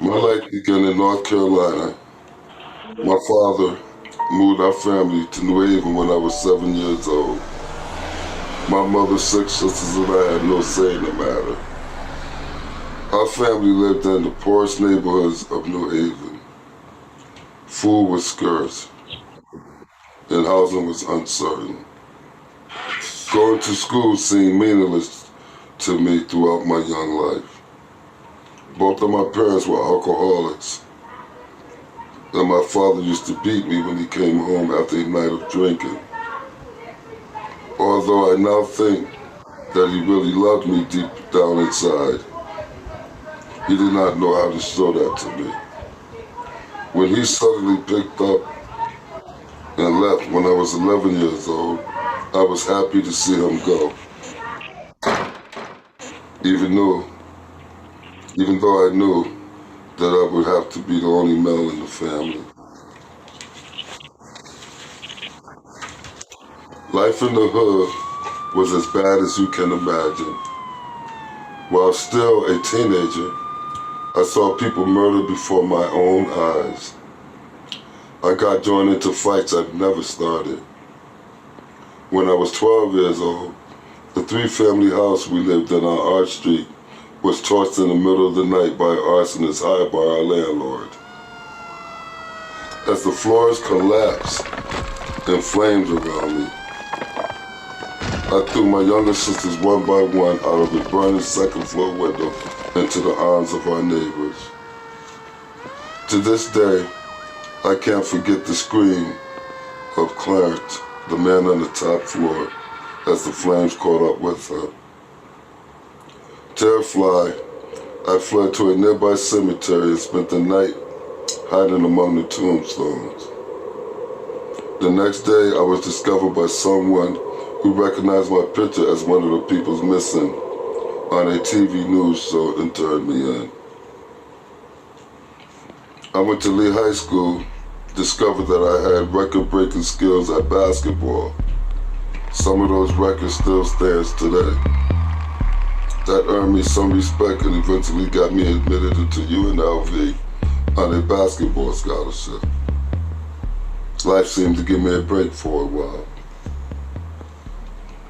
My life began in North Carolina. My father moved our family to New Haven when I was 7 years old. My mother, six sisters, and I had no say in the matter. Our family lived in the poorest neighborhoods of New Haven. Food was scarce, and housing was uncertain. Going to school seemed meaningless to me throughout my young life. Both of my parents were alcoholics, and my father used to beat me when he came home after a night of drinking. Although I now think that he really loved me deep down inside, he did not know how to show that to me. When he suddenly picked up and left when I was 11 years old, I was happy to see him go, even though, even though I knew that I would have to be the only male in the family. Life in the hood was as bad as you can imagine. While still a teenager, I saw people murdered before my own eyes. I got drawn into fights I'd never started. When I was 12 years old, the three-family house we lived in on Arch Street was torched in the middle of the night by arsonists hired by our landlord. As the floors collapsed in flames around me, I threw my younger sisters one by one out of the burning second-floor window into the arms of our neighbors. To this day, I can't forget the scream of Clarence, the man on the top floor, as the flames caught up with her. Terrified, I fled to a nearby cemetery and spent the night hiding among the tombstones. The next day, I was discovered by someone who recognized my picture as one of the people's missing on a TV news show and turned me in. I went to Lee High School, discovered that I had record-breaking skills at basketball. Some of those records still stands today. That earned me some respect and eventually got me admitted into UNLV on a basketball scholarship. Life seemed to give me a break for a while.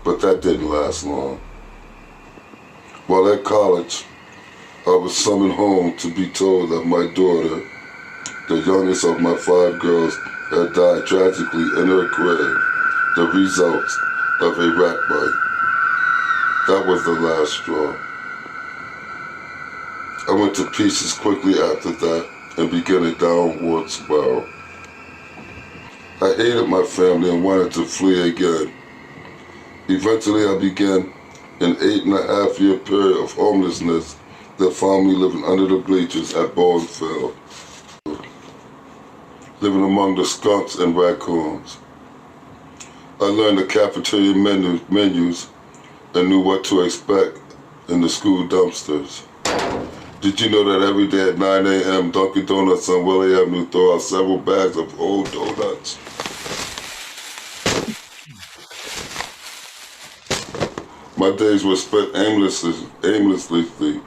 But that didn't last long. While at college, I was summoned home to be told that my daughter, the youngest of my 5 girls, had died tragically in her crib, the result of a rat bite. That was the last straw. I went to pieces quickly after that and began a downward spiral. I hated my family and wanted to flee again. Eventually, I began an 8.5-year period of homelessness that found me living under the bleachers at Bowenfield, living among the skunks and raccoons. I learned the cafeteria menus and knew what to expect in the school dumpsters. Did you know that every day at 9 a.m. Dunkin' Donuts on Willie Avenue throw out several bags of old donuts? My days were spent aimlessly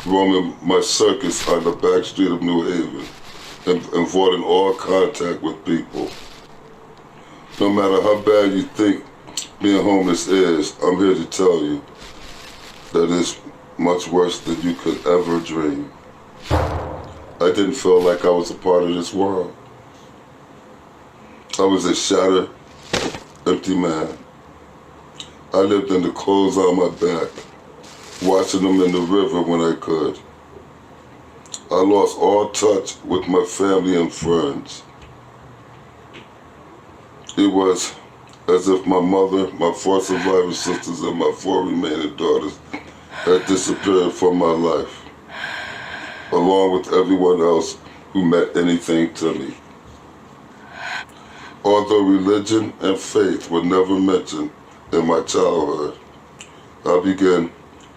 roaming my circus on the back street of New Haven and avoiding all contact with people. No matter how bad you think being homeless is, I'm here to tell you that it's much worse than you could ever dream. I didn't feel like I was a part of this world. I was a shattered, empty man. I lived in the clothes on my back, washing them in the river when I could. I lost all touch with my family and friends. It was as if my mother, my 4 surviving sisters, and my 4 remaining daughters had disappeared from my life, along with everyone else who meant anything to me. Although religion and faith were never mentioned in my childhood, I began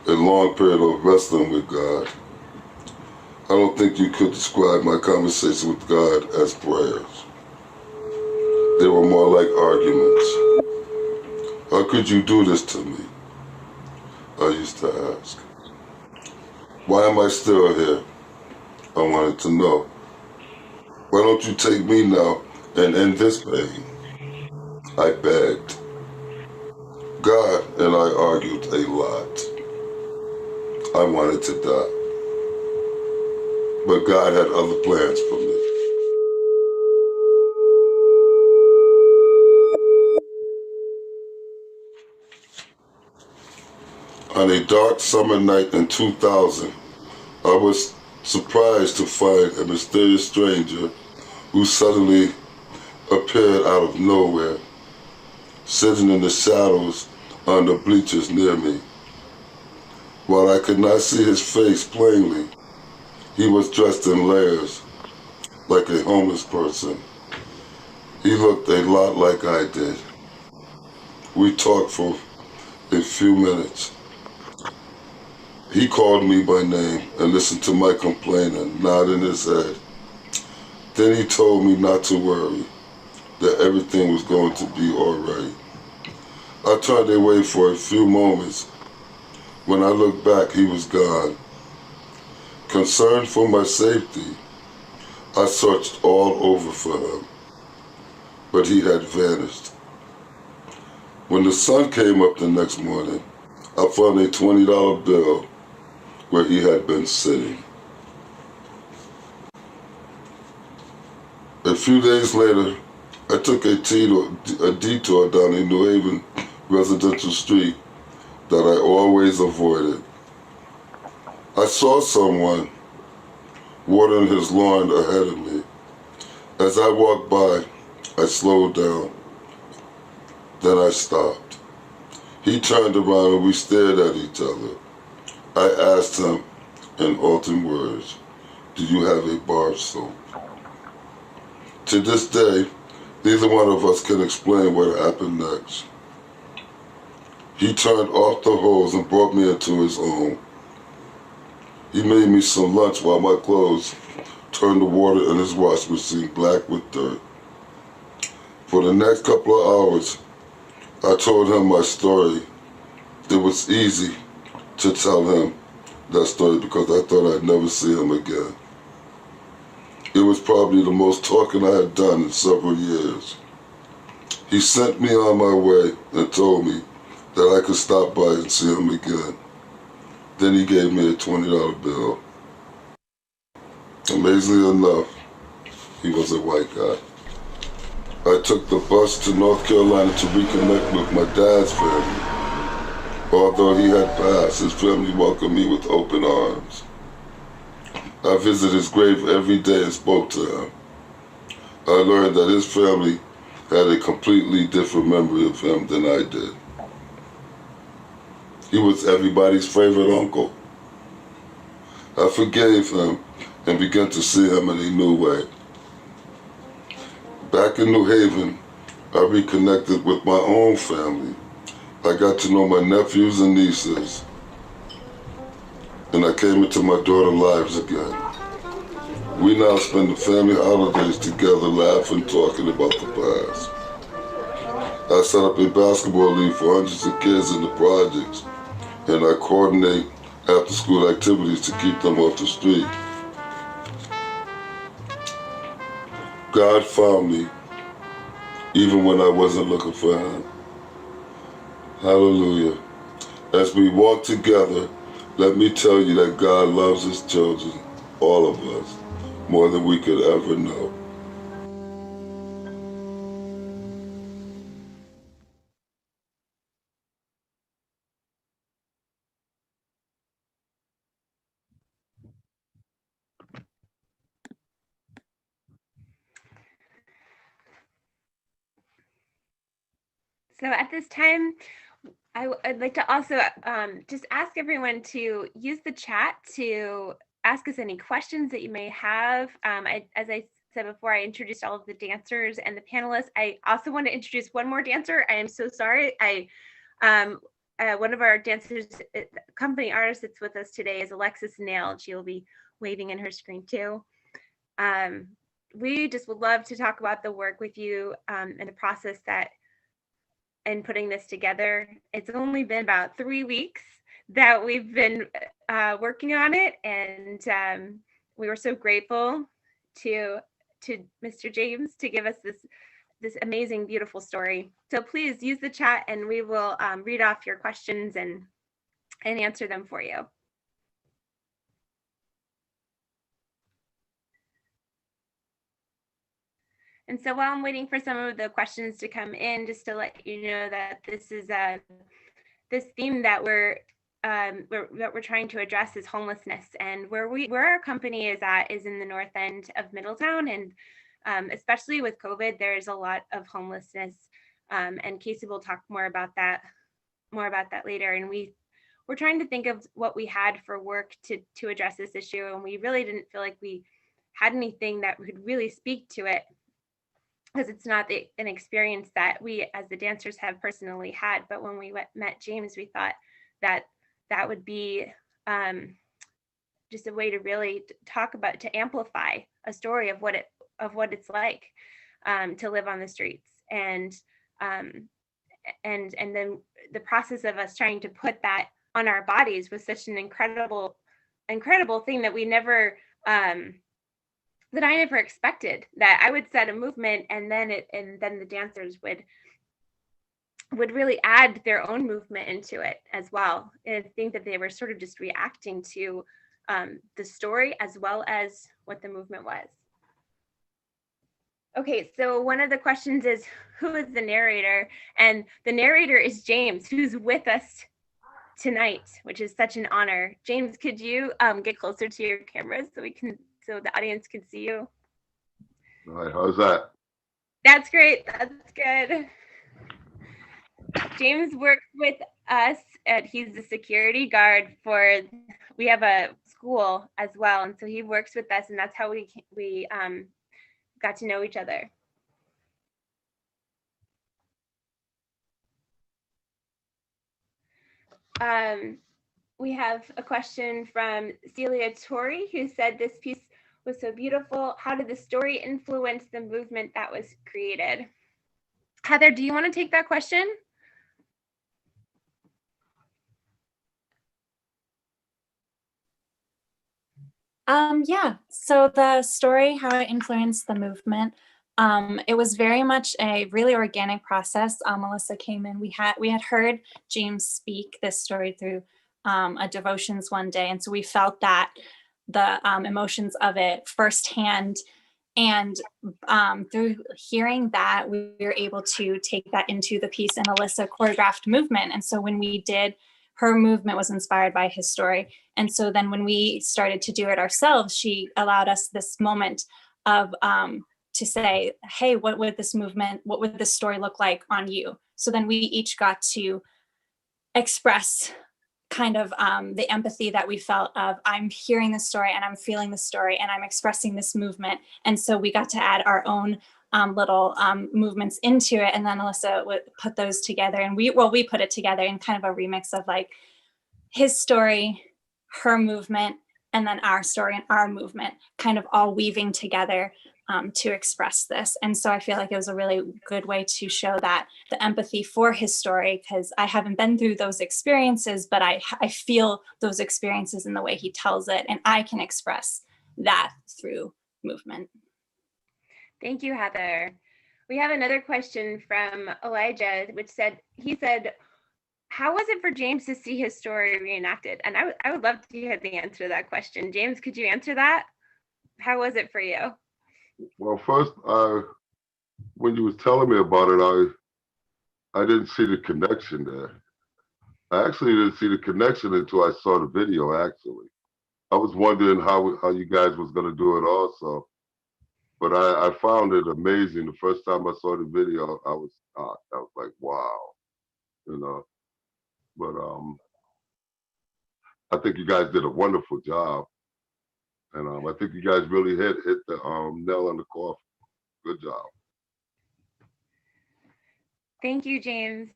a long period of wrestling with God. I don't think you could describe my conversation with God as prayers. They were more like arguments. How could you do this to me? I used to ask. Why am I still here? I wanted to know, why don't you take me now and end this pain? I begged. God and I argued a lot. I wanted to die. But God had other plans for me. On a dark summer night in 2000, I was surprised to find a mysterious stranger who suddenly appeared out of nowhere, sitting in the shadows on the bleachers near me. While I could not see his face plainly, he was dressed in layers, like a homeless person. He looked a lot like I did. We talked for a few minutes. He called me by name and listened to my complaining, nodding his head. Then he told me not to worry, that everything was going to be all right. I turned away for a few moments. When I looked back, he was gone. Concerned for my safety, I searched all over for him, but he had vanished. When the sun came up the next morning, I found a $20 bill where he had been sitting. A few days later, I took a detour down a New Haven residential street that I always avoided. I saw someone watering his lawn ahead of me. As I walked by, I slowed down. Then I stopped. He turned around and we stared at each other. I asked him in altered words, "Do you have a bar of soap?" To this day, neither one of us can explain what happened next. He turned off the hose and brought me into his home. He made me some lunch while my clothes turned the water in his wash machine black with dirt. For the next couple of hours, I told him my story. It was easy to tell him that story because I thought I'd never see him again. It was probably the most talking I had done in several years. He sent me on my way and told me that I could stop by and see him again. Then he gave me a $20 bill. Amazingly enough, he was a white guy. I took the bus to North Carolina to reconnect with my dad's family. Although he had passed, his family welcomed me with open arms. I visited his grave every day and spoke to him. I learned that his family had a completely different memory of him than I did. He was everybody's favorite uncle. I forgave him and began to see him in a new way. Back in New Haven, I reconnected with my own family. I got to know my nephews and nieces, and I came into my daughter's lives again. We now spend the family holidays together, laughing, talking about the past. I set up a basketball league for hundreds of kids in the projects, and I coordinate after-school activities to keep them off the street. God found me, even when I wasn't looking for him. Hallelujah. As we walk together, let me tell you that God loves his children, all of us, more than we could ever know. So at this time, I'd like to also just ask everyone to use the chat to ask us any questions that you may have. As I said before, I introduced all of the dancers and the panelists. I also want to introduce one more dancer. I am so sorry. One of our dancers, company artists that's with us today is Alexis Nale, and she will be waving in her screen too. We just would love to talk about the work with you and the process that and putting this together. It's only been about 3 weeks that we've been working on it, and we were so grateful to Mr. James to give us this amazing, beautiful story. So please use the chat and we will read off your questions and answer them for you. And so while I'm waiting for some of the questions to come in, just to let you know that this is this theme that we're trying to address is homelessness, and where our company is at is in the north end of Middletown, and especially with COVID, there's a lot of homelessness, and Casey will talk more about that later. And we're trying to think of what we had for work to address this issue, and we really didn't feel like we had anything that could really speak to it, because it's not an experience that we as the dancers have personally had. But when we met James, we thought that that would be just a way to really talk about, to amplify a story of what it's like to live on the streets, and then the process of us trying to put that on our bodies was such an incredible thing that we never that I never expected, that I would set a movement and then the dancers would really add their own movement into it as well. And I think that they were sort of just reacting to the story as well as what the movement was. Okay, so one of the questions is, who is the narrator? And the narrator is James, who's with us tonight, which is such an honor. James, could you get closer to your camera so the audience can see you? All right, how's that? That's great. That's good. James works with us, and he's the security guard we have a school as well, and so he works with us, and that's how we got to know each other. We have a question from Celia Torrey, who said, this piece was so beautiful. How did the story influence the movement that was created? Heather, do you want to take that question? Yeah, so the story, how it influenced the movement, it was very much a really organic process. Elisa came in, we had heard James speak this story through a devotions one day, and so we felt that the emotions of it firsthand, and through hearing that, we were able to take that into the piece, and Elisa choreographed movement. And so when we did, her movement was inspired by his story. And so then when we started to do it ourselves, she allowed us this moment of to say, hey, what would this story look like on you? So then we each got to express kind of the empathy that we felt of, I'm hearing the story and I'm feeling the story and I'm expressing this movement. And so we got to add our own little movements into it. And then Elisa would put those together, and we put it together in kind of a remix of like his story, her movement, and then our story and our movement kind of all weaving together to express this. And so I feel like it was a really good way to show that the empathy for his story, because I haven't been through those experiences, but I feel those experiences in the way he tells it, and I can express that through movement. Thank you, Heather. We have another question from Elijah, he said, how was it for James to see his story reenacted? And I would love to hear the answer to that question. James, could you answer that? How was it for you? Well, first, when you was telling me about it, I didn't see the connection there. I actually didn't see the connection until I saw the video, actually. I was wondering how you guys was going to do it also. But I found it amazing. The first time I saw the video, I was like, wow, you know. But I think you guys did a wonderful job. And I think you guys really hit the nail on the coffin. Good job. Thank you, James.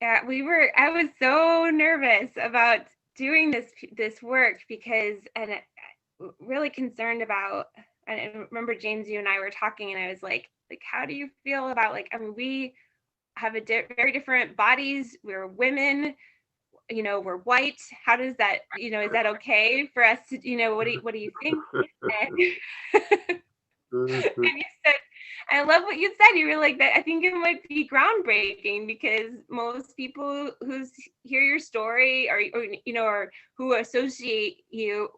Yeah, I was so nervous about doing this work and really concerned about, and I remember James, you and I were talking, and I was like, how do you feel about, we have very different bodies, we're women, we're white. How does that, is that okay for us to, what do you think? And you said, I love what you said. You were like that. I think it might be groundbreaking because most people who hear your story or who associate you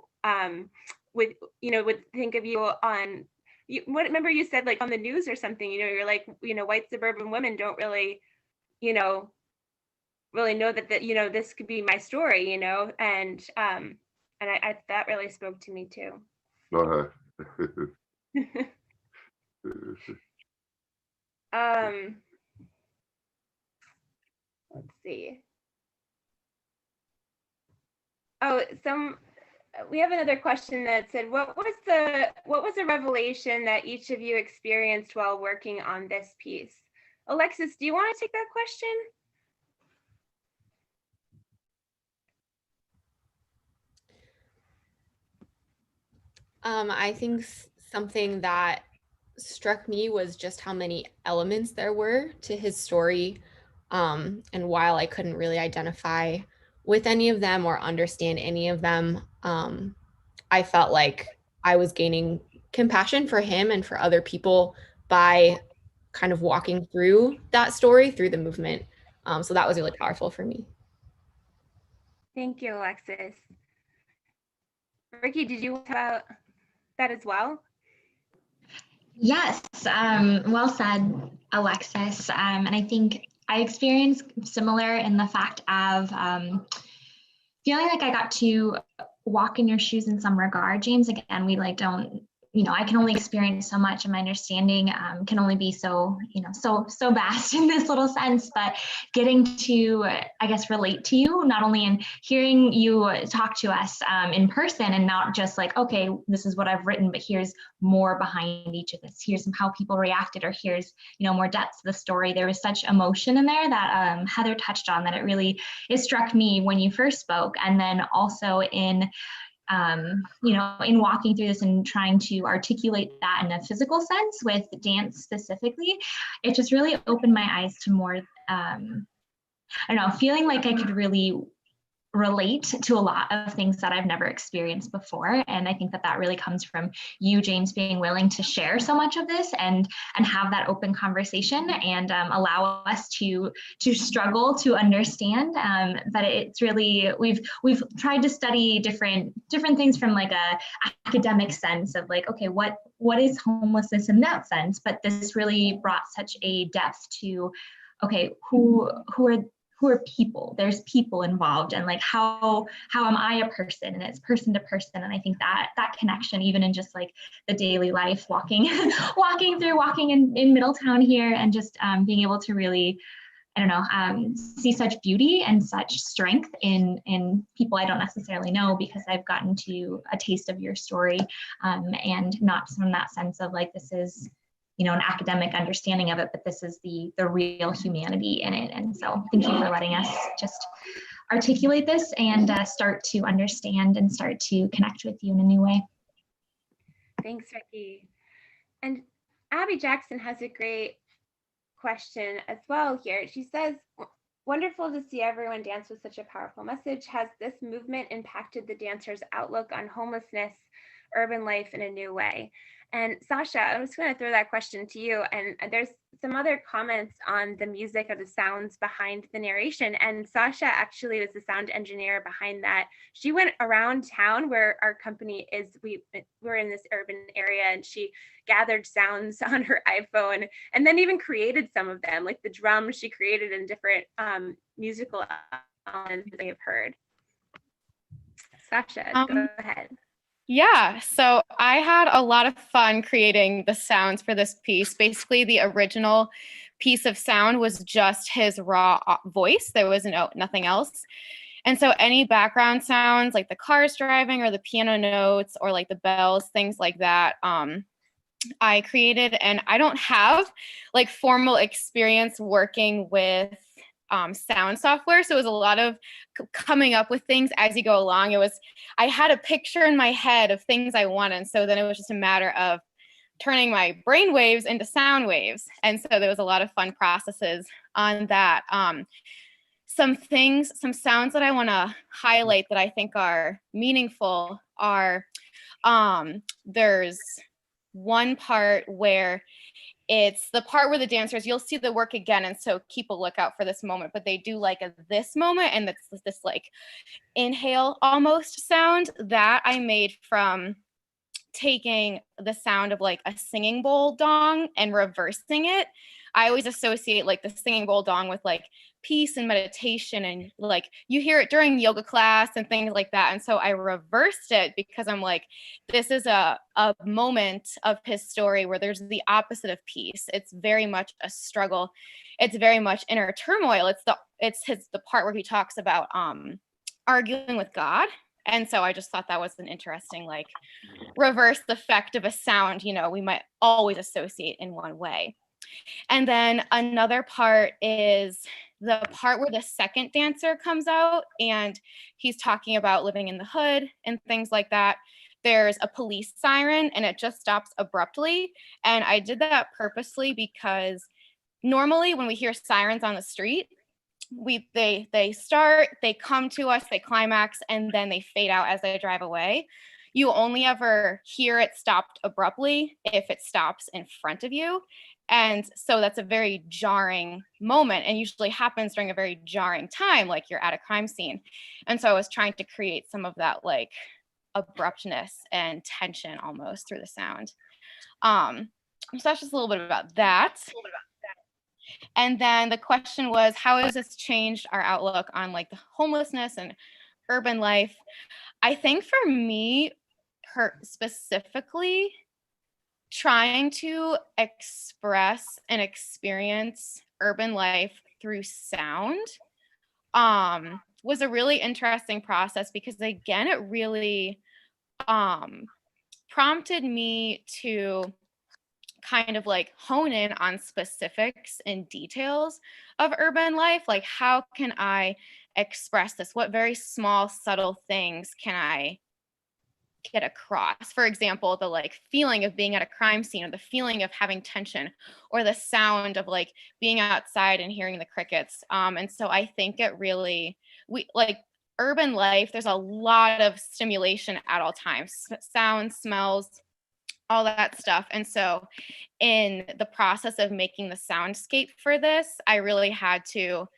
with, would think of you on, remember you said like on the news or something, you're like, white suburban women don't really, really know that, this could be my story, and I that really spoke to me too. Let's see. Oh, we have another question that said, what was the revelation that each of you experienced while working on this piece? Alexis, do you want to take that question? I think something that struck me was just how many elements there were to his story. And while I couldn't really identify with any of them or understand any of them, I felt like I was gaining compassion for him and for other people by kind of walking through that story through the movement. So that was really powerful for me. Thank you, Alexis. Ricky, did you talk about that as well? Yes, well said, Alexis. And I think I experienced similar in the fact of feeling like I got to walk in your shoes in some regard, James. Again, we don't, I can only experience so much, and my understanding can only be so, so vast in this little sense. But getting to, I guess, relate to you, not only in hearing you talk to us in person, and not just like, okay, this is what I've written, but here's more behind each of this. Here's how people reacted, or here's, more depth to the story. There was such emotion in there that Heather touched on, that it struck me when you first spoke, and then also in in walking through this and trying to articulate that in a physical sense with dance specifically, it just really opened my eyes to more, I don't know, feeling like I could really relate to a lot of things that I've never experienced before. And I think that really comes from you, James, being willing to share so much of this and have that open conversation and allow us to struggle to understand. But it's really, we've tried to study different things from like a academic sense of like, okay, what is homelessness in that sense? But this really brought such a depth to, okay, who are people? There's people involved, and like how am I a person? And it's person to person. And I think that connection, even in just like the daily life, walking in Middletown here, and just being able to really, I don't know, see such beauty and such strength in people I don't necessarily know, because I've gotten to a taste of your story, and not from that sense of like, this is, an academic understanding of it, but this is the real humanity in it. And so thank you for letting us just articulate this and start to understand and start to connect with you in a new way. Thanks, Ricky. And Abby Jackson has a great question as well here. She says, wonderful to see everyone dance with such a powerful message. Has this movement impacted the dancers' outlook on homelessness, urban life in a new way? And Sasha, I'm just going to throw that question to you. And there's some other comments on the music or the sounds behind the narration. And Sasha actually was the sound engineer behind that. She went around town where our company is. We're in this urban area, and she gathered sounds on her iPhone and then even created some of them, like the drums she created in different musical elements that you've heard. Sasha, go ahead. Yeah, so I had a lot of fun creating the sounds for this piece. Basically, the original piece of sound was just his raw voice. There was nothing else. And so any background sounds like the cars driving or the piano notes or like the bells, things like that, I created. And I don't have like formal experience working with sound software. So it was a lot of coming up with things as you go along. I had a picture in my head of things I wanted. So then it was just a matter of turning my brain waves into sound waves. And so there was a lot of fun processes on that. some sounds that I want to highlight that I think are meaningful are, there's one part where it's the part where the dancers, you'll see the work again, and so keep a lookout for this moment, but they do like this moment, and it's this like inhale almost sound that I made from taking the sound of like a singing bowl dong and reversing it. I always associate like the singing bowl dong with like peace and meditation, and like you hear it during yoga class and things like that. And so I reversed it because I'm like, this is a moment of his story where there's the opposite of peace. It's very much a struggle. It's very much inner turmoil. It's the part where he talks about arguing with God. And so I just thought that was an interesting, like, reverse effect of a sound, you know, we might always associate in one way. And then another part is the part where the second dancer comes out and he's talking about living in the hood and things like that. There's a police siren and it just stops abruptly. And I did that purposely because normally when we hear sirens on the street, they start, they come to us, they climax, and then they fade out as they drive away. You only ever hear it stopped abruptly if it stops in front of you. And so that's a very jarring moment, and usually happens during a very jarring time, like you're at a crime scene. And so I was trying to create some of that like abruptness and tension almost through the sound. So that's just a little bit about that. And then the question was, how has this changed our outlook on like the homelessness and urban life? I think for me, specifically, trying to express and experience urban life through sound was a really interesting process because, again, it really prompted me to kind of like hone in on specifics and details of urban life. Like, how can I express this? What very small, subtle things can I get across? For example, the like feeling of being at a crime scene, or the feeling of having tension, or the sound of like being outside and hearing the crickets. And so I think it really, we like urban life, there's a lot of stimulation at all times, sounds, smells, all that stuff. And so in the process of making the soundscape for this, I really had to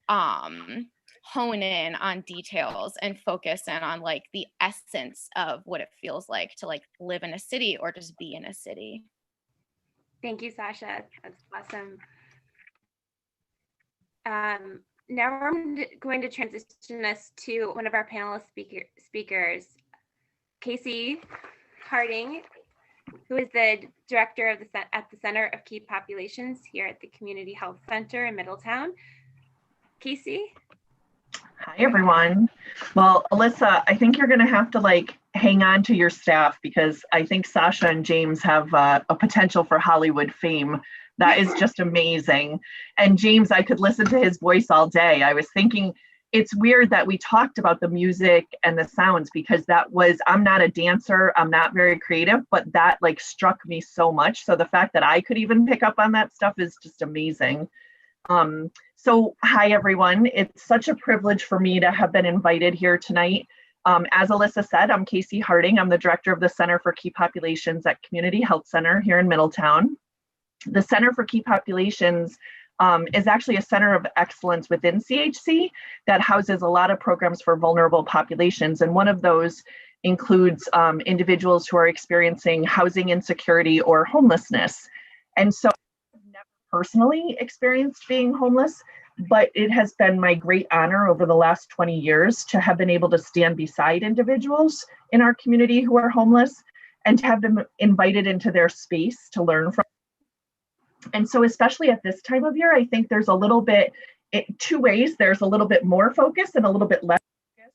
hone in on details and focus in on like the essence of what it feels like to like live in a city or just be in a city. Thank you, Sasha. That's awesome. Now I'm going to transition us to one of our panelist speakers, Casey Harding, who is the director of at the Center of Key Populations here at the Community Health Center in Middletown. Casey? Hi, everyone. Well, Elisa, I think you're going to have to like hang on to your staff because I think Sasha and James have a potential for Hollywood fame. That is just amazing. And James, I could listen to his voice all day. I was thinking, it's weird that we talked about the music and the sounds because that was, I'm not a dancer, I'm not very creative, but that like struck me so much. So the fact that I could even pick up on that stuff is just amazing. So hi, everyone. It's such a privilege for me to have been invited here tonight. As Elisa said, I'm Casey Harding. I'm the director of the Center for Key Populations at Community Health Center here in Middletown. The Center for Key Populations is actually a center of excellence within CHC that houses a lot of programs for vulnerable populations. And one of those includes individuals who are experiencing housing insecurity or homelessness. And so I've never personally experienced being homeless, but it has been my great honor over the last 20 years to have been able to stand beside individuals in our community who are homeless and to have them invited into their space to learn from. And so especially at this time of year, I think there's a little bit, two ways, there's a little bit more focus and a little bit less focus.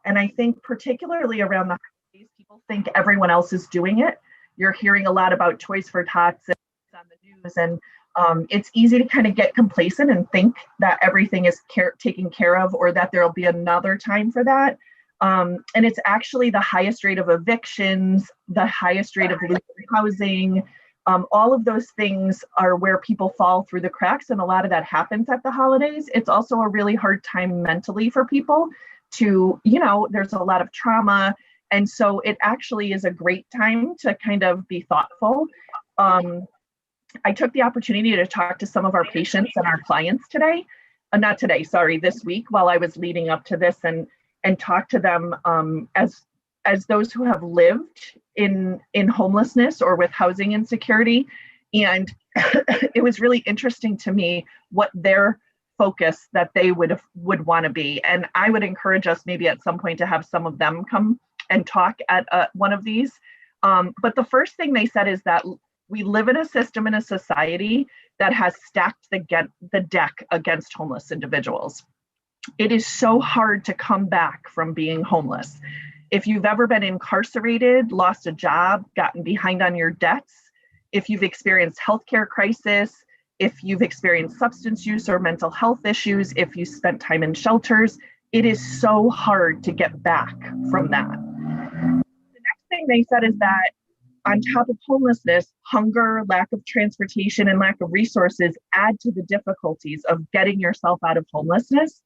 And I think particularly around the holidays, people think everyone else is doing it. You're hearing a lot about Toys for Tots on the news, and it's easy to kind of get complacent and think that everything is taken care of or that there'll be another time for that. And it's actually the highest rate of evictions, the highest rate of losing housing, All of those things are where people fall through the cracks, and a lot of that happens at the holidays. It's also a really hard time mentally for people to, there's a lot of trauma. And so it actually is a great time to kind of be thoughtful. I took the opportunity to talk to some of our patients and our clients this week, while I was leading up to this, and talk to them as those who have lived in homelessness or with housing insecurity. And it was really interesting to me what their focus that they would want to be. And I would encourage us maybe at some point to have some of them come and talk at one of these. But the first thing they said is that we live in a system, in a society that has stacked the deck against homeless individuals. It is so hard to come back from being homeless. If you've ever been incarcerated, lost a job, gotten behind on your debts, if you've experienced healthcare crisis, if you've experienced substance use or mental health issues, if you spent time in shelters, it is so hard to get back from that. The next thing they said is that on top of homelessness, hunger, lack of transportation, and lack of resources add to the difficulties of getting yourself out of homelessness.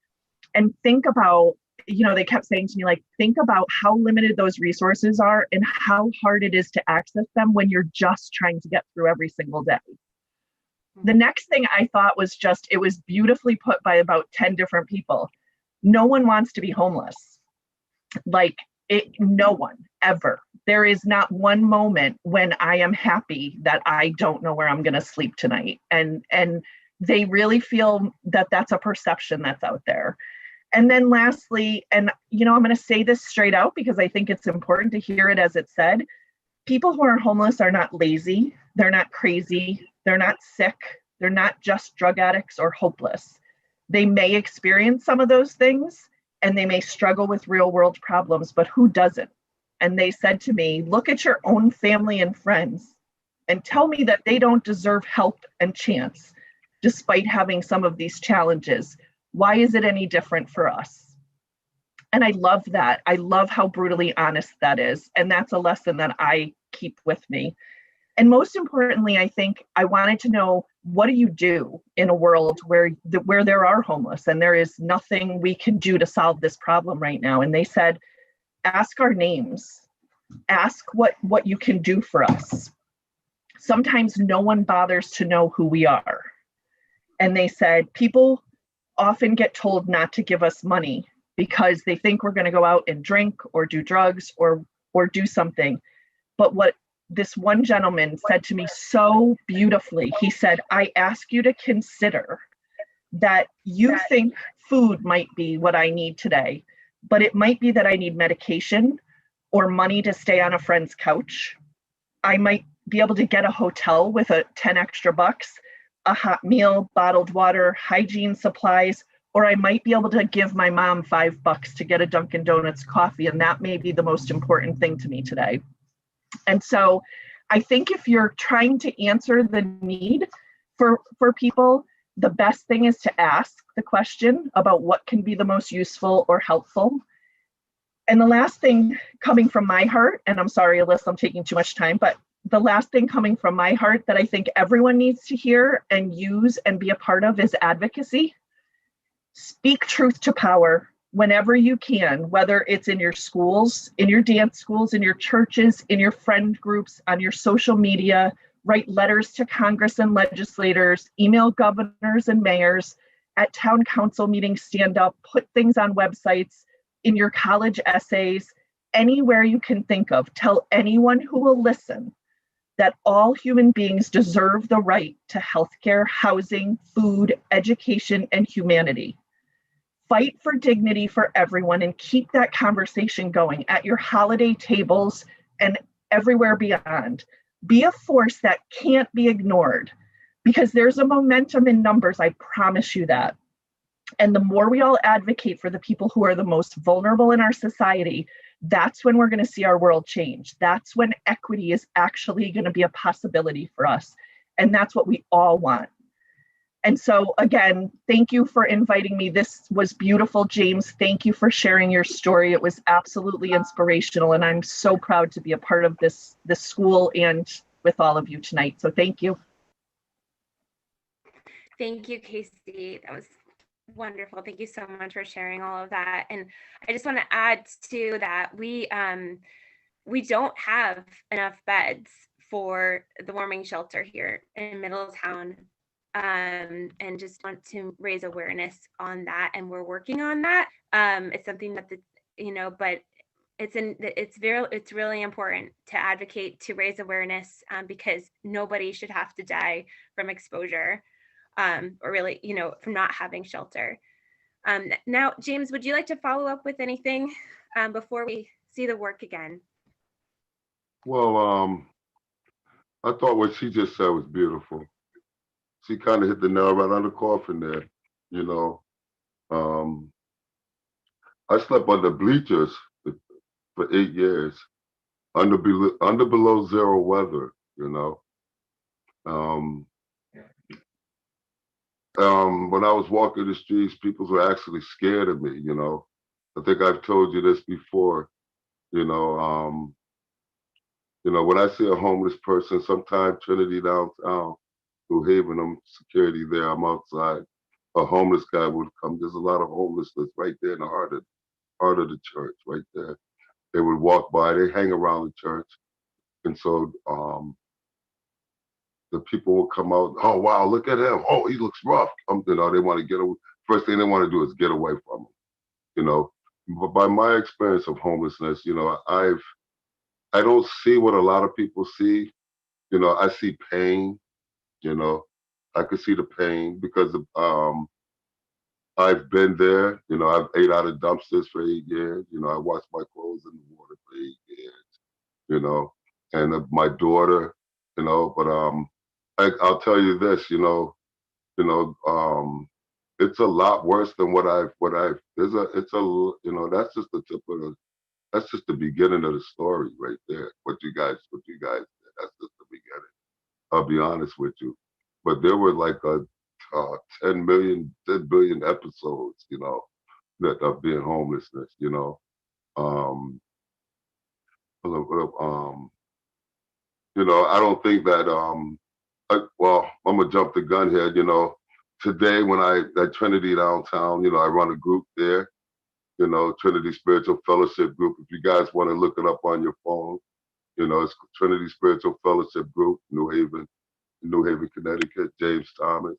And think about, they kept saying to me, like, think about how limited those resources are and how hard it is to access them when you're just trying to get through every single day. The next thing I thought was it was beautifully put by about 10 different people. No one wants to be homeless. No one ever. There is not one moment when I am happy that I don't know where I'm going to sleep tonight. And they really feel that that's a perception that's out there. And then lastly, and I'm going to say this straight out because I think it's important to hear it as it said, people who are homeless are not lazy. They're not crazy. They're not sick. They're not just drug addicts or hopeless. They may experience some of those things and they may struggle with real world problems, but who doesn't? And they said to me, look at your own family and friends and tell me that they don't deserve help and chance despite having some of these challenges. Why is it any different for us? And I love that. I love how brutally honest that is. And that's a lesson that I keep with me. And most importantly, I think I wanted to know, what do you do in a world where there are homeless and there is nothing we can do to solve this problem right now? And they said, ask our names, ask what you can do for us. Sometimes no one bothers to know who we are. And they said, people often get told not to give us money because they think we're going to go out and drink or do drugs or do something. But what this one gentleman said to me so beautifully, he said, I ask you to consider that you think food might be what I need today, but it might be that I need medication or money to stay on a friend's couch. I might be able to get a hotel with 10 extra bucks, a hot meal, bottled water, hygiene supplies, or I might be able to give my mom $5 to get a Dunkin' Donuts coffee. And that may be the most important thing to me today. And so I think if you're trying to answer the need for people, the best thing is to ask the question about what can be the most useful or helpful. And the last thing coming from my heart, and I'm sorry, Elisa, I'm taking too much time, but the last thing coming from my heart that I think everyone needs to hear and use and be a part of is advocacy. Speak truth to power whenever you can, whether it's in your schools, in your dance schools, in your churches, in your friend groups, on your social media. Write letters to Congress and legislators, email governors and mayors, at town council meetings, stand up, put things on websites, in your college essays, anywhere you can think of. Tell anyone who will listen that all human beings deserve the right to healthcare, housing, food, education, and humanity. Fight for dignity for everyone and keep that conversation going at your holiday tables and everywhere beyond. Be a force that can't be ignored because there's a momentum in numbers, I promise you that. And the more we all advocate for the people who are the most vulnerable in our society, that's when we're going to see our world change. That's when equity is actually going to be a possibility for us. And that's what we all want. And so again, thank you for inviting me. This was beautiful, James. Thank you for sharing your story. It was absolutely inspirational. And I'm so proud to be a part of this school and with all of you tonight. So thank you. Thank you, Casey. That was wonderful. Thank you so much for sharing all of that. And I just want to add to that, we don't have enough beds for the warming shelter here in Middletown, and just want to raise awareness on that. And we're working on that. It's something that but it's really important to advocate, to raise awareness, because nobody should have to die from exposure, or really, from not having shelter. Now, James, would you like to follow up with anything before we see the work again? Well, I thought what she just said was beautiful. She kind of hit the nail right on the coffin there. I slept under bleachers for 8 years, under below zero weather. When I was walking the streets, people were actually scared of me. I think I've told you this before. When I see a homeless person, sometimes Trinity downtown, New Haven, I'm security there, I'm outside. A homeless guy would come. There's a lot of homelessness right there in the heart of the church, right there. They would walk by, they hang around the church. And so the people will come out, oh, wow, look at him. Oh, he looks rough. They want to get away. First thing they want to do is get away from him, But by my experience of homelessness, I don't see what a lot of people see. I see pain, I could see the pain because I've been there. I've ate out of dumpsters for 8 years. I washed my clothes in the water for 8 years, and my daughter, but I'll tell you this, it's a lot worse than that's just the beginning of the story right there. What you guys did, that's just the beginning. I'll be honest with you. But there were like 10 billion episodes, that of being homelessness, I don't think that, well, I'm gonna jump the gun here, today when at Trinity downtown, I run a group there, Trinity Spiritual Fellowship Group. If you guys want to look it up on your phone, it's Trinity Spiritual Fellowship Group, New Haven, Connecticut, James Thomas,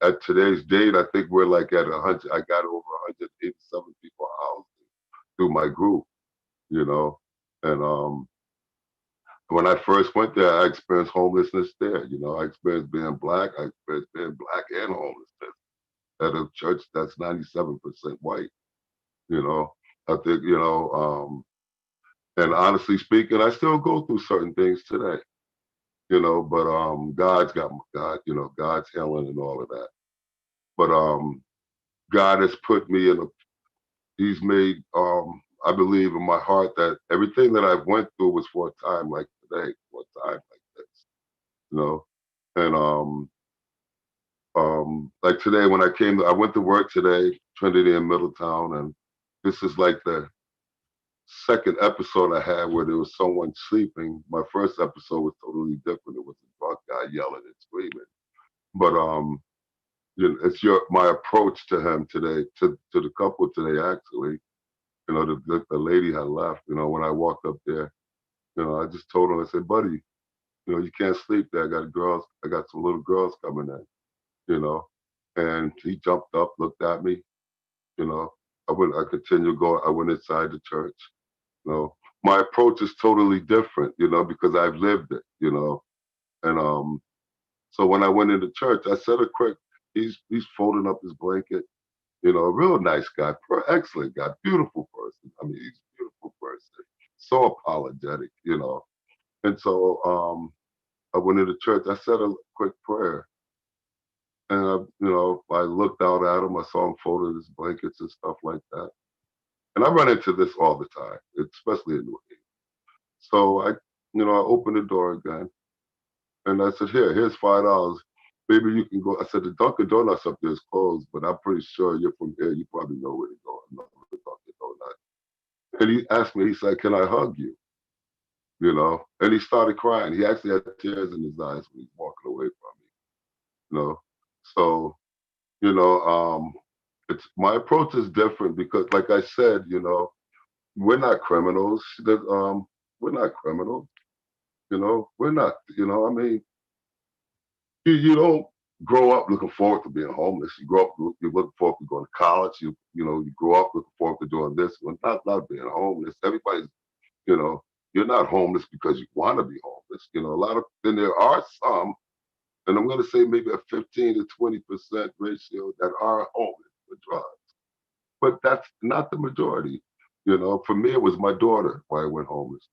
at today's date, I think we're like at 100, I got over 187 people housed through my group, and when I first went there, I experienced homelessness there, I experienced being Black, I experienced being Black and homelessness at a church that's 97% white, I think, and honestly speaking, I still go through certain things today, but God's got God, God's healing and all of that. But God has put me He's made, I believe in my heart that everything that I've went through was for a time like today, for a time like this, and like today when I went to work today, Trinity in Middletown, and this is like the second episode I had where there was someone sleeping. My first episode was totally different. It was a drunk guy yelling and screaming. But it's my approach to him today, to the couple today actually. The lady had left. When I walked up there, I just told him, I said, buddy, you can't sleep there. I got some little girls coming in, and he jumped up, looked at me, I continued going. I went inside the church. My approach is totally different, because I've lived it, and so when I went into church, I said a quick. He's folding up his blanket, a real nice guy, excellent guy, beautiful person. I mean, he's a beautiful person, so apologetic, and so I went into church. I said a quick prayer, and I looked out at him. I saw him folding his blankets and stuff like that. And I run into this all the time, especially in New Haven. So I opened the door again, and I said, here's $5. Maybe you can go. I said, the Dunkin' Donuts up there is closed, but I'm pretty sure you're from here. You probably know where to go. I'm not the Dunkin' Donuts. And he asked me, he said, can I hug you? And he started crying. He actually had tears in his eyes when he was walking away from me. You know, so you know, it's my approach is different because, like I said, you know, we're not criminals. We're not criminals. You know, we're not. You know, I mean, you don't grow up looking forward to being homeless. You grow up, you're looking forward to going to college. You know, you grow up looking forward to doing this. Well, not being homeless. Everybody's, you know, you're not homeless because you want to be homeless. You know, a lot of, then there are some, and I'm going to say maybe a 15 to 20% ratio that are homeless for drugs. But that's not the majority. You know, for me, it was my daughter why I went homeless.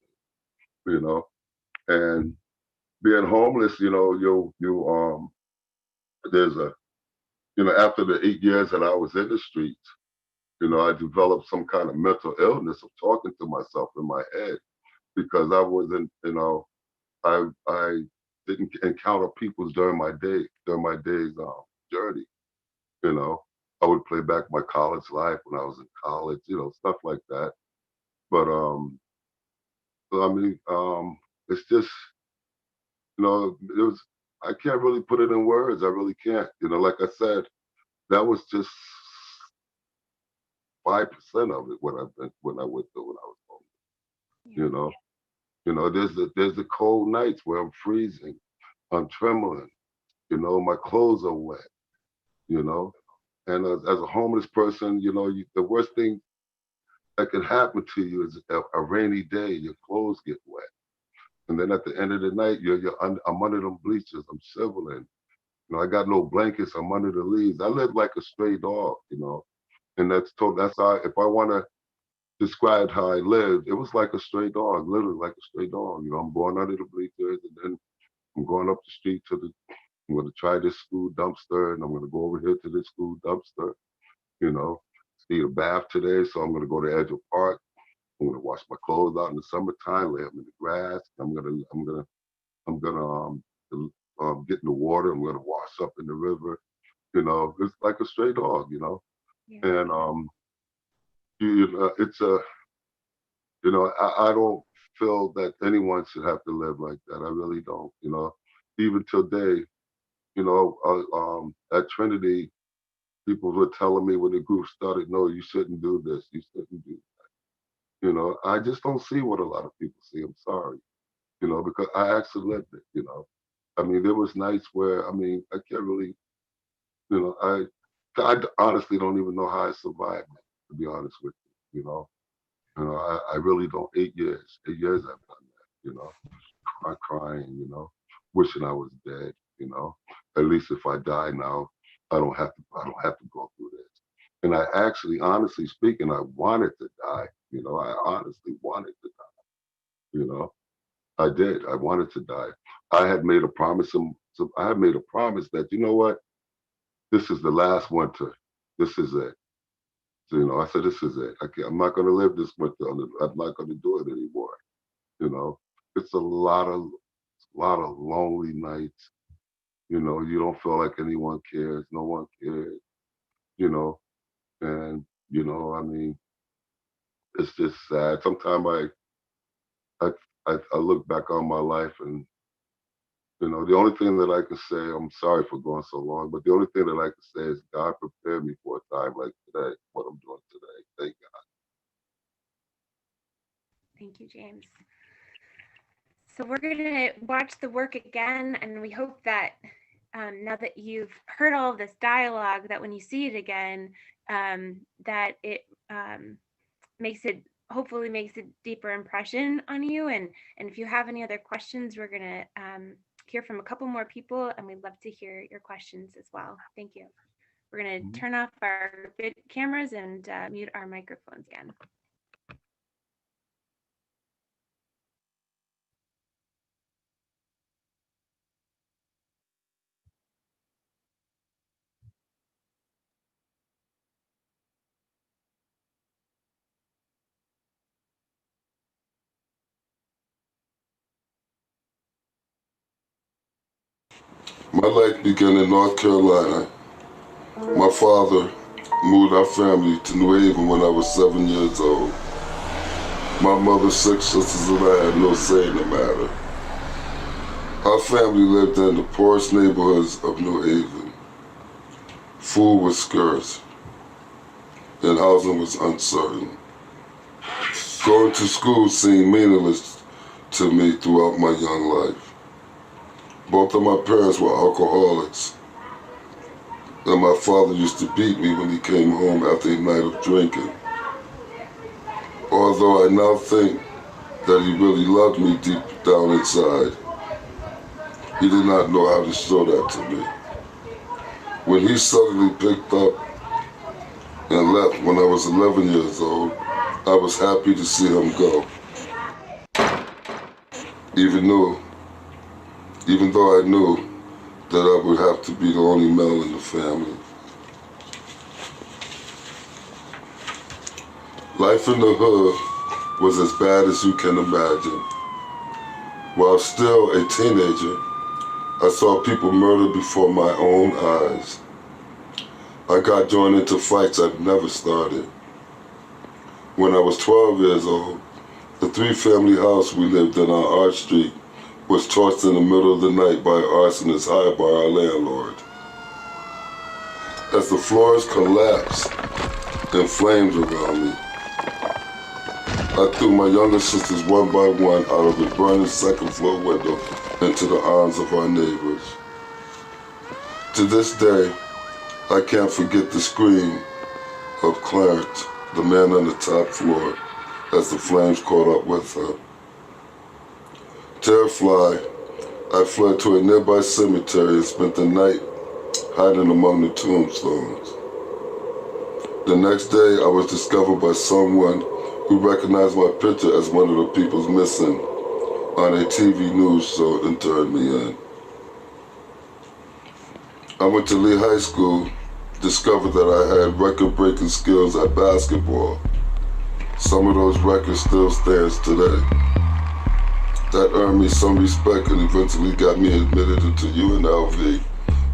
You know, and being homeless, you know, there's a, you know, after the 8 years that I was in the streets, you know, I developed some kind of mental illness of talking to myself in my head because I wasn't, you know, I didn't encounter people during my day's journey. You know, I would play back my college life when I was in college, you know, stuff like that. But so, I mean, it's just, you know, it was, I can't really put it in words. I really can't. You know, like I said, that was just 5% of it when I went through when I was home. You know, there's the cold nights where I'm freezing, I'm trembling. You know, my clothes are wet. You know, and as a homeless person, you know, the worst thing that can happen to you is a rainy day. Your clothes get wet, and then at the end of the night, I'm under them bleachers. I'm shivering. You know, I got no blankets. I'm under the leaves. I live like a stray dog. You know, and that's how, if I want to describe how I lived, it was like a stray dog, literally like a stray dog. You know, I'm going under the bleachers, and then I'm going up the street I'm going to try this school dumpster, and I'm going to go over here to this school dumpster. You know, need a bath today, so I'm going to go to Edgeo Park. I'm going to wash my clothes out in the summertime, lay them in the grass. I'm gonna get in the water. I'm going to wash up in the river. You know, it's like a stray dog. You know, Yeah. and it's a, you know, I don't feel that anyone should have to live like that. I really don't. You know, even today, you know, at Trinity, people were telling me when the group started, no, you shouldn't do this, you shouldn't do that. You know, I just don't see what a lot of people see. I'm sorry, you know, because I actually lived it. You know, I mean, there was nights where, I mean, I can't really, you know, I honestly don't even know how I survived it, to be honest with you. You know, I really don't. 8 years, 8 years I've done that. You know, crying. You know, wishing I was dead. You know, at least if I die now, I don't have to go through this. And I actually, honestly speaking, I wanted to die. You know, I honestly wanted to die. You know, I did. I wanted to die. I had made a promise. I had made a promise that, you know what, this is the last winter. This is it. So, you know, I said, this is it. I'm not going to live this winter. I'm not going to do it anymore. You know, it's a lot of lonely nights. You know, you don't feel like anyone cares. No one cares. You know, and you know, I mean, it's just sad. Sometimes I I look back on my life, and you know, the only thing that I can say, I'm sorry for going so long, but the only thing that I can say is God prepared me for a time like today, what I'm doing today. Thank God. Thank you, James. So we're going to watch the work again, and we hope that now that you've heard all of this dialogue, that when you see it again, that it hopefully makes a deeper impression on you. And if you have any other questions, we're going to hear from a couple more people, and we'd love to hear your questions as well. Thank you. We're going to turn off our cameras and mute our microphones again. My life began in North Carolina. My father moved our family to New Haven when I was 7 years old. My mother's 6 sisters and I had no say in the matter. Our family lived in the poorest neighborhoods of New Haven. Food was scarce, and housing was uncertain. Going to school seemed meaningless to me throughout my young life. Both of my parents were alcoholics, and my father used to beat me when he came home after a night of drinking. Although I now think that he really loved me deep down inside, he did not know how to show that to me. When he suddenly picked up and left when I was 11 years old, I was happy to see him go. Even though I knew that I would have to be the only male in the family. Life in the hood was as bad as you can imagine. While still a teenager, I saw people murdered before my own eyes. I got drawn into fights I'd never started. When I was 12 years old, the 3-family house we lived in on Arch Street was torched in the middle of the night by arsonists hired by our landlord. As the floors collapsed in flames around me, I threw my younger sisters one by one out of the burning second-floor window into the arms of our neighbors. To this day, I can't forget the scream of Clarence, the man on the top floor, as the flames caught up with her. Terrified, I fled to a nearby cemetery and spent the night hiding among the tombstones. The next day, I was discovered by someone who recognized my picture as one of the people's missing on a TV news show and turned me in. I went to Lee High School, discovered that I had record-breaking skills at basketball. Some of those records still stands today. That earned me some respect and eventually got me admitted into UNLV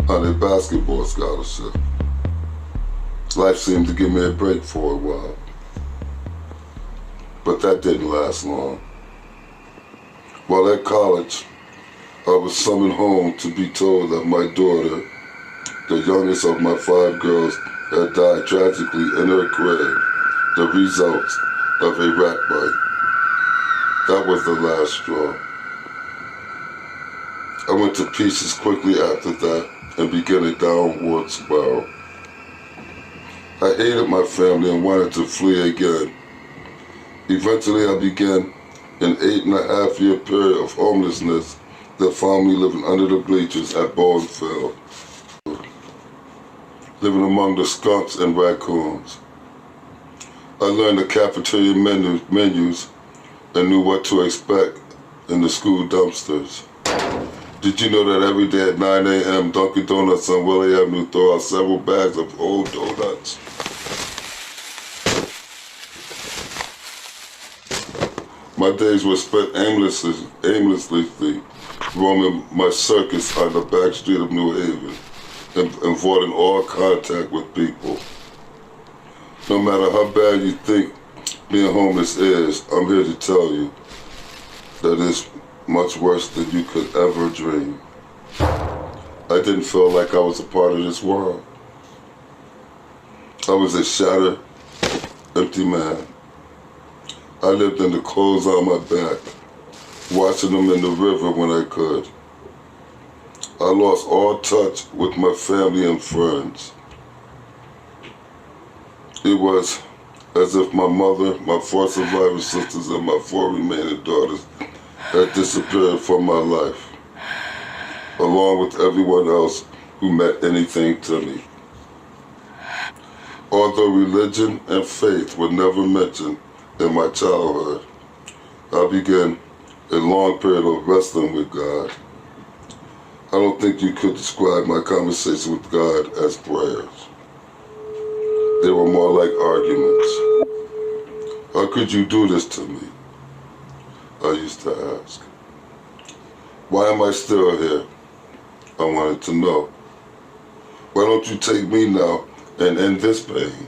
on a basketball scholarship. Life seemed to give me a break for a while. But that didn't last long. While at college, I was summoned home to be told that my daughter, the youngest of my 5 girls, had died tragically in her crib, the result of a rat bite. That was the last straw. I went to pieces quickly after that and began a downward spiral. I hated my family and wanted to flee again. Eventually, I began an 8.5-year period of homelessness that found me living under the bleachers at Bowenfield, living among the skunks and raccoons. I learned the cafeteria menus and knew what to expect in the school dumpsters. Did you know that every day at 9 a.m., Dunkin' Donuts on Willie Avenue throw out several bags of old donuts? My days were spent aimlessly roaming my circus on the back street of New Haven and avoiding all contact with people. No matter how bad you think being homeless is, I'm here to tell you that it's much worse than you could ever dream. I didn't feel like I was a part of this world. I was a shattered, empty man. I lived in the clothes on my back, washing them in the river when I could. I lost all touch with my family and friends. It was as if my mother, my 4 surviving sisters, and my 4 remaining daughters had disappeared from my life, along with everyone else who meant anything to me. Although religion and faith were never mentioned in my childhood, I began a long period of wrestling with God. I don't think you could describe my conversation with God as prayers. They were more like arguments. How could you do this to me? I used to ask. Why am I still here? I wanted to know. Why don't you take me now and end this pain?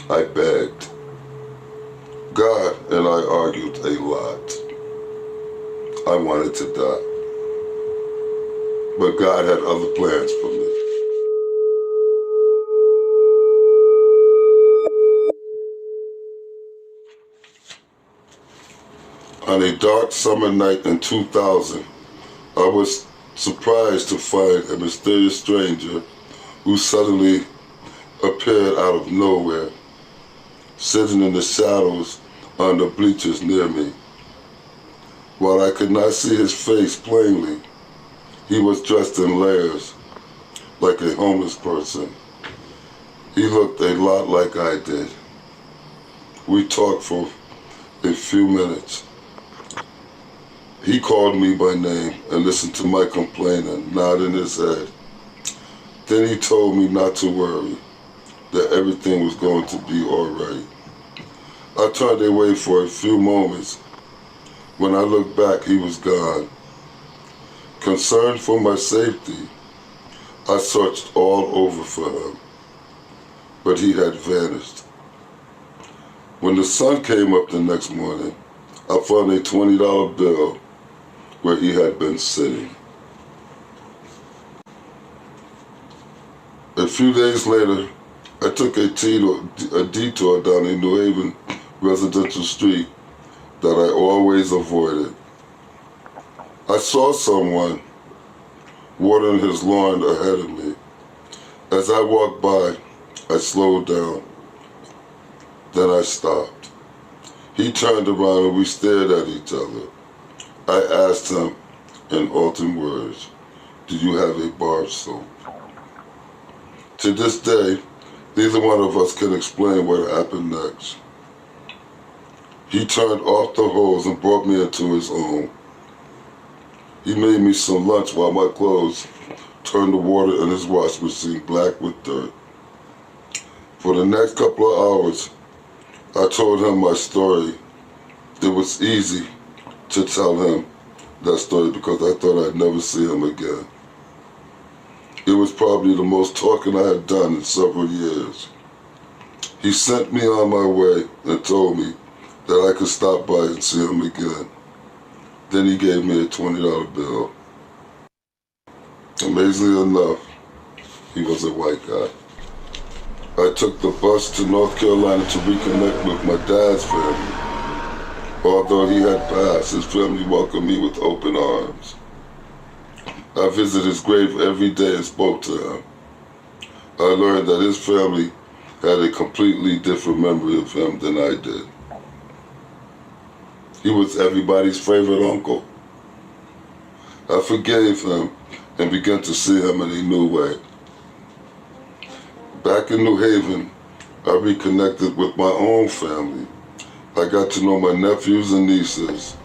I begged. God, and I argued a lot. I wanted to die. But God had other plans for me. On a dark summer night in 2000, I was surprised to find a mysterious stranger who suddenly appeared out of nowhere, sitting in the shadows on the bleachers near me. While I could not see his face plainly, he was dressed in layers, like a homeless person. He looked a lot like I did. We talked for a few minutes. He called me by name and listened to my complaining, nodding his head. Then he told me not to worry, that everything was going to be all right. I turned away for a few moments. When I looked back, he was gone. Concerned for my safety, I searched all over for him, but he had vanished. When the sun came up the next morning, I found a $20 bill where he had been sitting. A few days later, I took a detour down a New Haven residential street that I always avoided. I saw someone watering his lawn ahead of me. As I walked by, I slowed down. Then I stopped. He turned around and we stared at each other. I asked him in altered words, "Do you have a bar of soap?" To this day, neither one of us can explain what happened next. He turned off the hose and brought me into his home. He made me some lunch while my clothes turned the water in his washing machine black with dirt. For the next couple of hours, I told him my story. It was easy to tell him that story because I thought I'd never see him again. It was probably the most talking I had done in several years. He sent me on my way and told me that I could stop by and see him again. Then he gave me a $20 bill. Amazingly enough, he was a white guy. I took the bus to North Carolina to reconnect with my dad's family. Although he had passed, his family welcomed me with open arms. I visited his grave every day and spoke to him. I learned that his family had a completely different memory of him than I did. He was everybody's favorite uncle. I forgave him and began to see him in a new way. Back in New Haven, I reconnected with my own family. I got to know my nephews and nieces,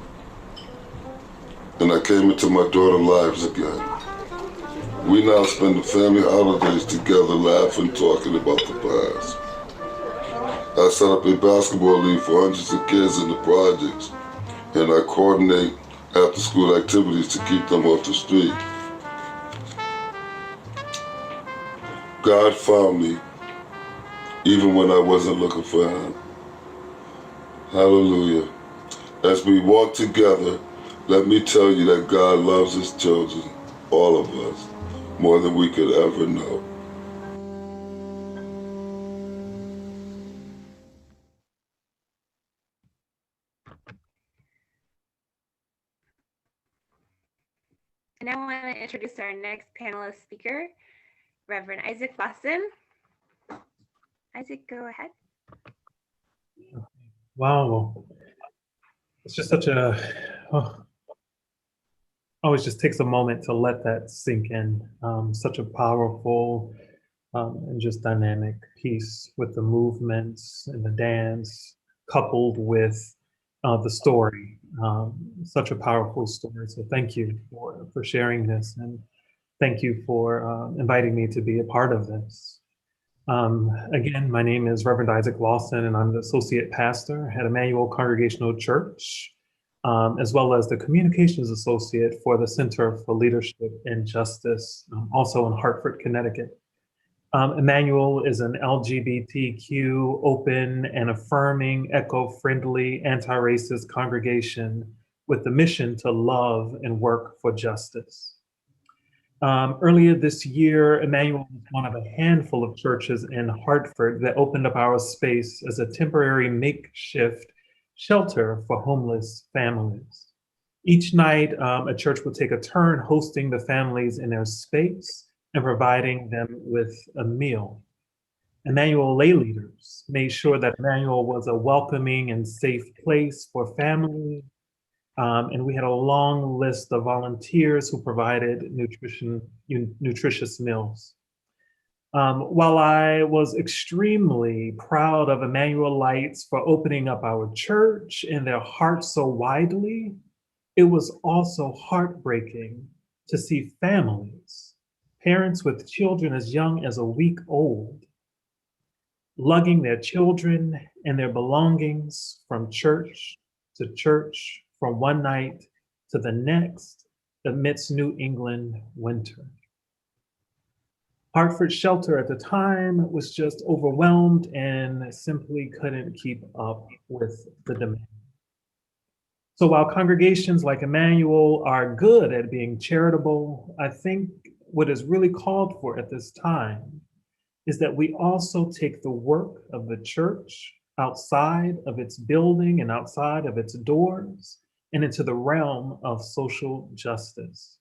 and I came into my daughter's lives again. We now spend the family holidays together, laughing, talking about the past. I set up a basketball league for hundreds of kids in the projects, and I coordinate after-school activities to keep them off the street. God found me, even when I wasn't looking for him. Hallelujah. As we walk together, let me tell you that God loves his children, all of us, more than we could ever know. And now I want to introduce our next panelist speaker, Reverend Isaac Lawson. Isaac, go ahead. Wow. It's just such a, always just takes a moment to let that sink in. Such a powerful and just dynamic piece with the movements and the dance coupled with the story. Such a powerful story. So thank you for sharing this, and thank you for inviting me to be a part of this. Again, my name is Reverend Isaac Lawson, and I'm the Associate Pastor at Emmanuel Congregational Church, as well as the Communications Associate for the Center for Leadership and Justice, also in Hartford, Connecticut. Emmanuel is an LGBTQ, open and affirming, eco-friendly, anti-racist congregation with the mission to love and work for justice. Earlier this year, Emmanuel was one of a handful of churches in Hartford that opened up our space as a temporary makeshift shelter for homeless families. Each night, a church would take a turn hosting the families in their space and providing them with a meal. Emmanuel lay leaders made sure that Emmanuel was a welcoming and safe place for families. And we had a long list of volunteers who provided nutritious meals. While I was extremely proud of Emmanuelites for opening up our church and their hearts so widely, it was also heartbreaking to see families, parents with children as young as a week old, lugging their children and their belongings from church to church, from one night to the next, amidst New England winter. Hartford Shelter at the time was just overwhelmed and simply couldn't keep up with the demand. So while congregations like Emmanuel are good at being charitable, I think what is really called for at this time is that we also take the work of the church outside of its building and outside of its doors and into the realm of social justice.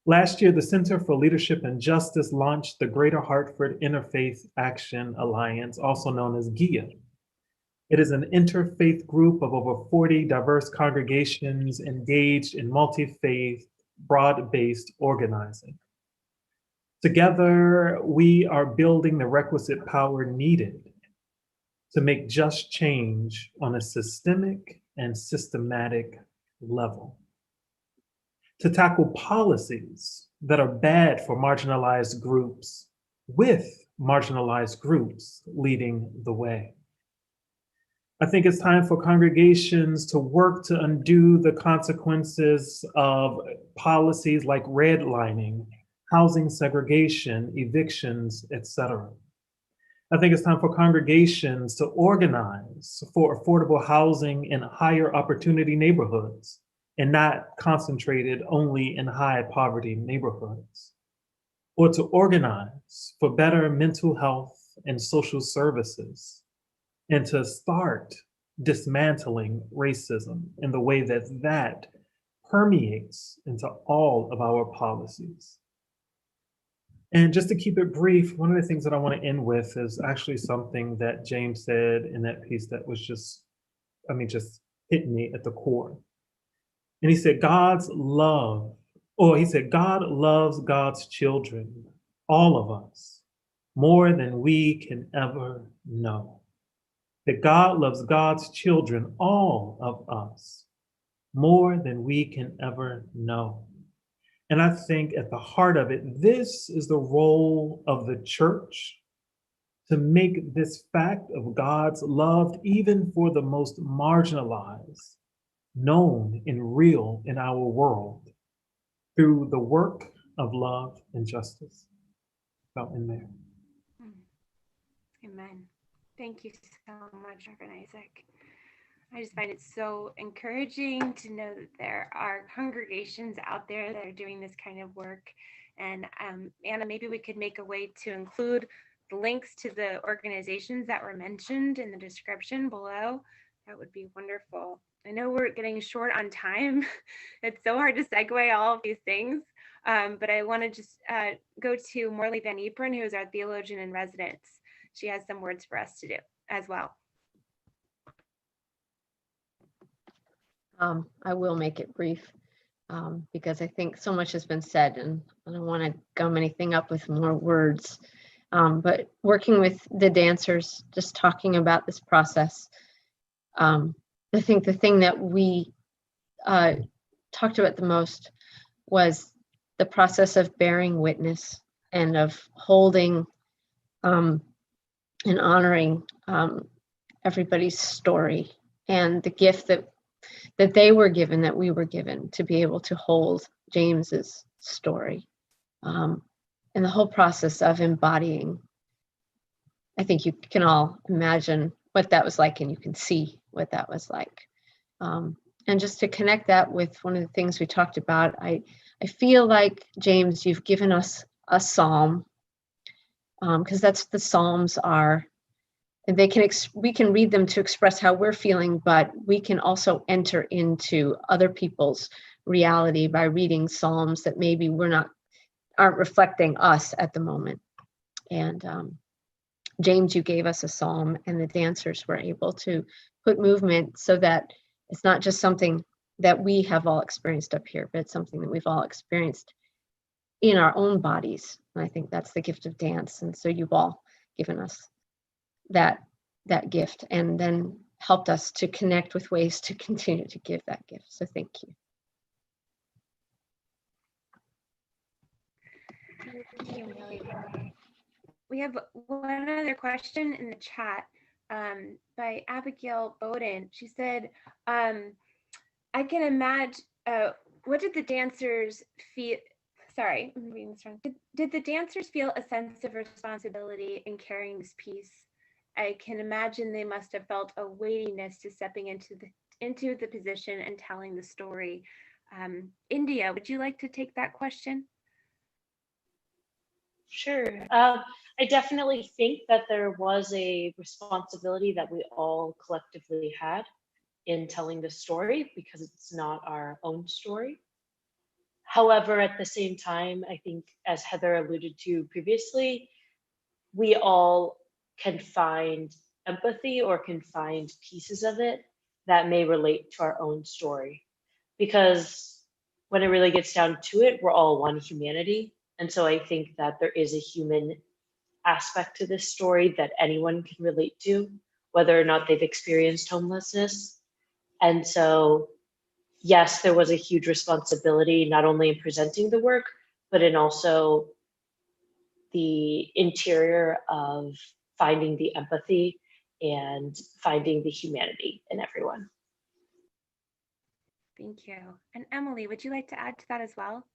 Last year, the Center for Leadership and Justice launched the Greater Hartford Interfaith Action Alliance, also known as GIA. It is an interfaith group of over 40 diverse congregations engaged in multi-faith, broad-based organizing. Together, we are building the requisite power needed to make just change on a systemic and systematic level, to tackle policies that are bad for marginalized groups with marginalized groups leading the way. I think it's time for congregations to work to undo the consequences of policies like redlining, housing segregation, evictions, etc. I think it's time for congregations to organize for affordable housing in higher opportunity neighborhoods and not concentrated only in high poverty neighborhoods, or to organize for better mental health and social services, and to start dismantling racism in the way that that permeates into all of our policies. And just to keep it brief, one of the things that I want to end with is actually something that James said in that piece that was just hit me at the core. And he said, God loves God's children, all of us, more than we can ever know. That God loves God's children, all of us, more than we can ever know. And I think at the heart of it, this is the role of the church, to make this fact of God's love, even for the most marginalized, known and real in our world through the work of love and justice. Felt in there. Amen. Thank you so much, Reverend Isaac. I just find it so encouraging to know that there are congregations out there that are doing this kind of work. And Anna, maybe we could make a way to include the links to the organizations that were mentioned in the description below. That would be wonderful. I know we're getting short on time. It's so hard to segue all of these things. But I want to just go to Morley Van Perrin, who is our theologian in residence. She has some words for us to do as well. I will make it brief because I think so much has been said and I don't want to gum anything up with more words. But working with the dancers, just talking about this process, I think the thing that we talked about the most was the process of bearing witness and of holding and honoring everybody's story and the gift that they were given, that we were given, to be able to hold James's story. And and the whole process of embodying. I think you can all imagine what that was like, and you can see what that was like. And just to connect that with one of the things we talked about, I feel like, James, you've given us a psalm, because that's what the Psalms are. And we can read them to express how we're feeling, but we can also enter into other people's reality by reading Psalms that maybe aren't reflecting us at the moment. And James, you gave us a psalm, and the dancers were able to put movement so that it's not just something that we have all experienced up here, but it's something that we've all experienced in our own bodies. And I think that's the gift of dance. And so you've all given us that gift, and then helped us to connect with ways to continue to give that gift. So thank you. Thank you, Millie. We have one other question in the chat by Abigail Bowden. She said, I can imagine, what did the dancers feel? Sorry, I'm reading this wrong. Did the dancers feel a sense of responsibility in carrying this piece? I can imagine they must have felt a weightiness to stepping into the position and telling the story. India, would you like to take that question? Sure. I definitely think that there was a responsibility that we all collectively had in telling the story, because it's not our own story. However, at the same time, I think, as Heather alluded to previously, we all can find empathy or can find pieces of it that may relate to our own story. Because when it really gets down to it, we're all one humanity. And so I think that there is a human aspect to this story that anyone can relate to, whether or not they've experienced homelessness. And so, yes, there was a huge responsibility, not only in presenting the work, but in also the interior of finding the empathy and finding the humanity in everyone. Thank you. And Emily, would you like to add to that as well?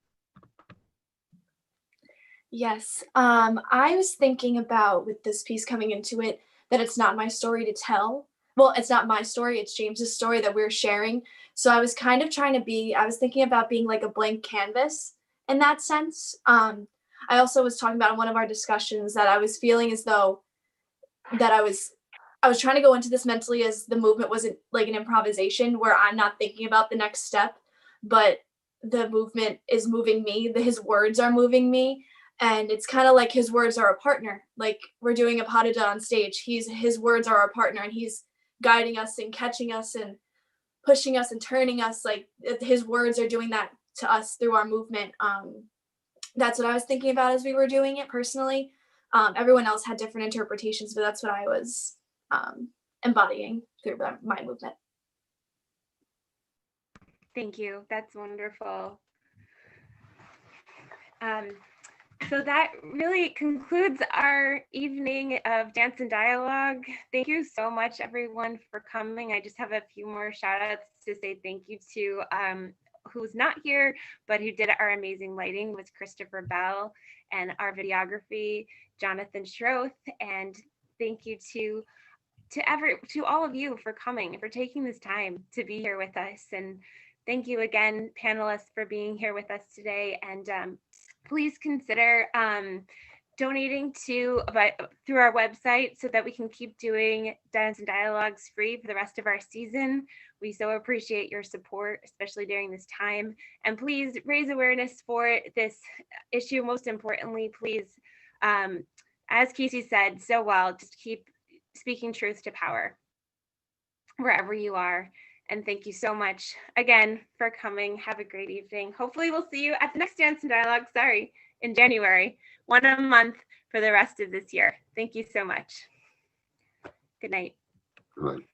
Yes, I was thinking about, with this piece coming into it, that it's not my story to tell. Well, it's not my story, it's James's story that we're sharing. So I was kind of I was thinking about being like a blank canvas in that sense. I also was talking about in one of our discussions that I was feeling as though that I was trying to go into this mentally as the movement wasn't like an improvisation where I'm not thinking about the next step, but the movement is moving me, his words are moving me. And it's kind of like his words are a partner. Like we're doing a pas de deux on stage. His words are our partner, and he's guiding us and catching us and pushing us and turning us. Like his words are doing that to us through our movement. That's what I was thinking about as we were doing it personally. Everyone else had different interpretations, but that's what I was embodying through my movement. Thank you. That's wonderful. So that really concludes our evening of Dance and Dialogue. Thank you so much, everyone, for coming. I just have a few more shout outs to say thank you to who's not here, but who did our amazing lighting, was Christopher Bell, and our videography, Jonathan Schroth. And thank you to all of you for coming, for taking this time to be here with us. And thank you again, panelists, for being here with us today. And please consider donating through our website so that we can keep doing Dance and Dialogues free for the rest of our season. We so appreciate your support, especially during this time. And please raise awareness for this issue. Most importantly, please, as Casey said so well, just keep speaking truth to power wherever you are. And thank you so much again for coming. Have a great evening. Hopefully we'll see you at the next Dance and Dialogue, in January, one a month for the rest of this year. Thank you so much. Good night. Good night.